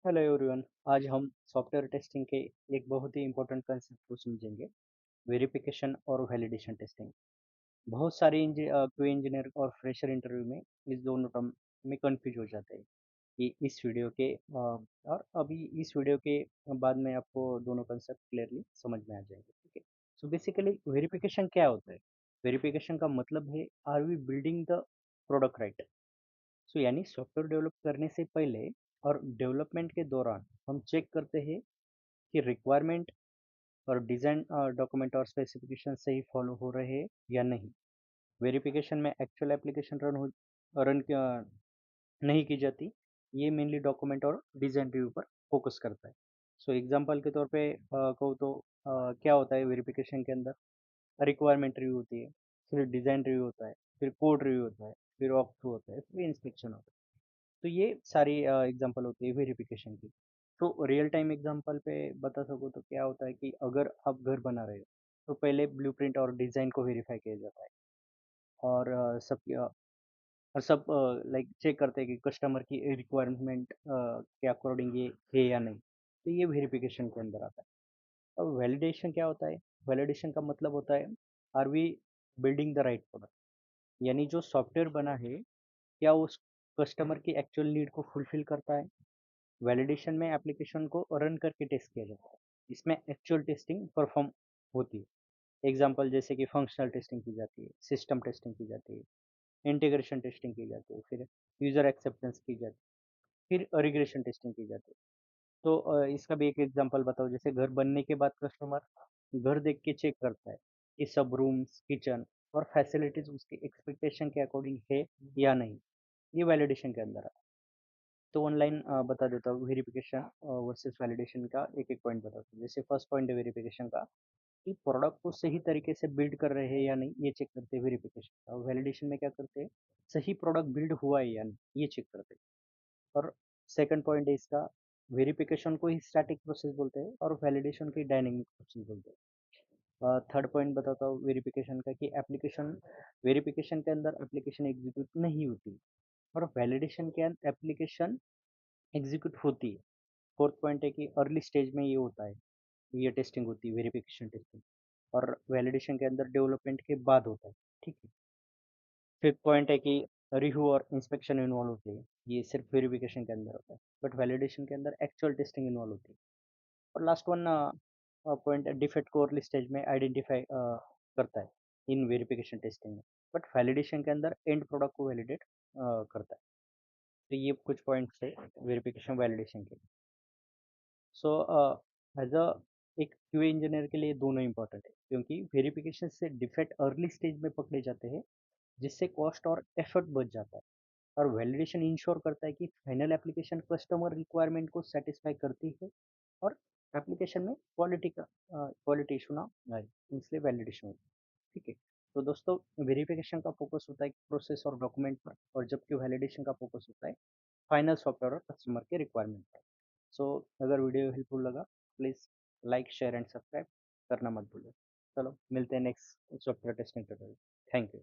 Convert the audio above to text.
Hello everyone. आज हम software testing के एक बहुत ही इंपॉर्टेंट कंसेप्ट को समझेंगे। वेरिफिकेशन और वैलिडेशन टेस्टिंग। बहुत सारे क्यू इंजीनियर और फ्रेशर इंटरव्यू में इस दोनों टर्म में कंफ्यूज हो जाते हैं कि इस वीडियो के और अभी इस वीडियो के बाद में आपको दोनों कंसेप्ट क्लियरली समझ में आ जाएंगे। ठीक है। सो बेसिकली वेरिफिकेशन क्या होता है? वेरिफिकेशन का मतलब है, are we building the product right? So यानी सॉफ्टवेयर डेवलप करने से पहले और डेवलपमेंट के दौरान हम चेक करते हैं कि रिक्वायरमेंट और डिज़ाइन डॉक्यूमेंट और स्पेसिफिकेशन सही फॉलो हो रहे हैं या नहीं। वेरिफिकेशन में एक्चुअल एप्लीकेशन रन नहीं की जाती। ये मेनली डॉक्यूमेंट और डिज़ाइन रिव्यू पर फोकस करता है। सो एग्जांपल के तौर पे कहूँ तो क्या होता है वेरिफिकेशन के अंदर? रिक्वायरमेंट रिव्यू होती है, फिर डिज़ाइन रिव्यू होता है, फिर कोड रिव्यू होता है, फिर वॉक थ्रू होता है, फिर इंस्पेक्शन होता है। तो ये सारी एग्जांपल होती है वेरिफिकेशन की। तो रियल टाइम एग्जांपल पे बता सकूँ तो क्या होता है कि अगर आप घर बना रहे हो तो पहले ब्लूप्रिंट और डिज़ाइन को वेरीफाई किया जाता है। और सब लाइक चेक करते हैं कि कस्टमर की रिक्वायरमेंट के अकॉर्डिंग ये है या नहीं। तो ये वेरिफिकेशन के अंदर आता है। अब वैलिडेशन क्या होता है? वैलिडेशन का मतलब होता है, are we building the right product? यानी जो सॉफ्टवेयर बना है, क्या उस कस्टमर की एक्चुअल नीड को फुलफिल करता है? वैलिडेशन में एप्लीकेशन को रन करके टेस्ट किया जाता है। इसमें एक्चुअल टेस्टिंग परफॉर्म होती है। एग्जांपल जैसे कि फंक्शनल टेस्टिंग की जाती है, सिस्टम टेस्टिंग की जाती है, इंटीग्रेशन टेस्टिंग की जाती है, फिर यूजर एक्सेप्टेंस की जाती है, फिर रिग्रेशन टेस्टिंग की जाती है। तो इसका भी एक एग्जांपल बताओ। जैसे घर बनने के बाद कस्टमर घर देख के चेक करता है कि सब रूम्स, किचन और फैसिलिटीज उसके एक्सपेक्टेशन के अकॉर्डिंग है या नहीं। ये वैलिडेशन के अंदर आता है। तो ऑनलाइन बता देता हूँ वेरिफिकेशन वर्सेस वैलिडेशन का एक एक पॉइंट बताता हूँ। जैसे फर्स्ट पॉइंट है वेरिफिकेशन का, कि प्रोडक्ट को सही तरीके से बिल्ड कर रहे हैं या नहीं, ये चेक करते हैं वेरिफिकेशन का। और वैलिडेशन में क्या करते हैं? सही प्रोडक्ट बिल्ड हुआ है या नहीं, ये चेक करते हैं। और सेकंड पॉइंट है इसका, वेरिफिकेशन को ही स्टैटिक प्रोसेस बोलते हैं और वैलिडेशन को डायनेमिक प्रोसेस बोलते हैं। थर्ड पॉइंट बताता हूँ वेरिफिकेशन का, कि एप्लीकेशन वेरिफिकेशन के अंदर एप्लीकेशन एग्जीक्यूट नहीं होती और वैलिडेशन के अंदर एप्लीकेशन एग्जीक्यूट होती है। फोर्थ पॉइंट है कि अर्ली स्टेज में ये होता है, ये टेस्टिंग होती है, वेरिफिकेशन टेस्टिंग। और वैलिडेशन के अंदर डेवलपमेंट के बाद होता है। ठीक है। फिफ्थ पॉइंट है कि रिव्यू और इंस्पेक्शन इन्वॉल्व होती है, ये सिर्फ वेरिफिकेशन के अंदर होता है, बट वैलिडेशन के अंदर एक्चुअल टेस्टिंग इन्वॉल्व होती है। और लास्ट वन पॉइंट, डिफेक्ट को अर्ली स्टेज में आइडेंटिफाई करता है इन वेरिफिकेशन टेस्टिंग में, बट वैलिडेशन के अंदर एंड प्रोडक्ट को वैलिडेट करता है। तो ये कुछ पॉइंट्स है वेरिफिकेशन वैलिडेशन के। सो एज अ एक क्यूए इंजीनियर के लिए दोनों इंपॉर्टेंट है, क्योंकि वेरिफिकेशन से डिफेक्ट अर्ली स्टेज में पकड़े जाते हैं, जिससे कॉस्ट और एफर्ट बच जाता है। और वैलिडेशन इंश्योर करता है कि फाइनल एप्लीकेशन कस्टमर रिक्वायरमेंट को सेटिस्फाई करती है और एप्लीकेशन में क्वालिटी इशू ना आए, इसलिए वैलिडेशन होती है। ठीक है। तो दोस्तों, वेरिफिकेशन का फोकस होता है प्रोसेस और डॉक्यूमेंट पर, और जबकि वैलिडेशन का फोकस होता है फाइनल सॉफ्टवेयर और कस्टमर के रिक्वायरमेंट पर। सो अगर वीडियो हेल्पफुल लगा, please like, share and subscribe करना मत भूलिए। चलो मिलते हैं next software testing tutorial. Thank you.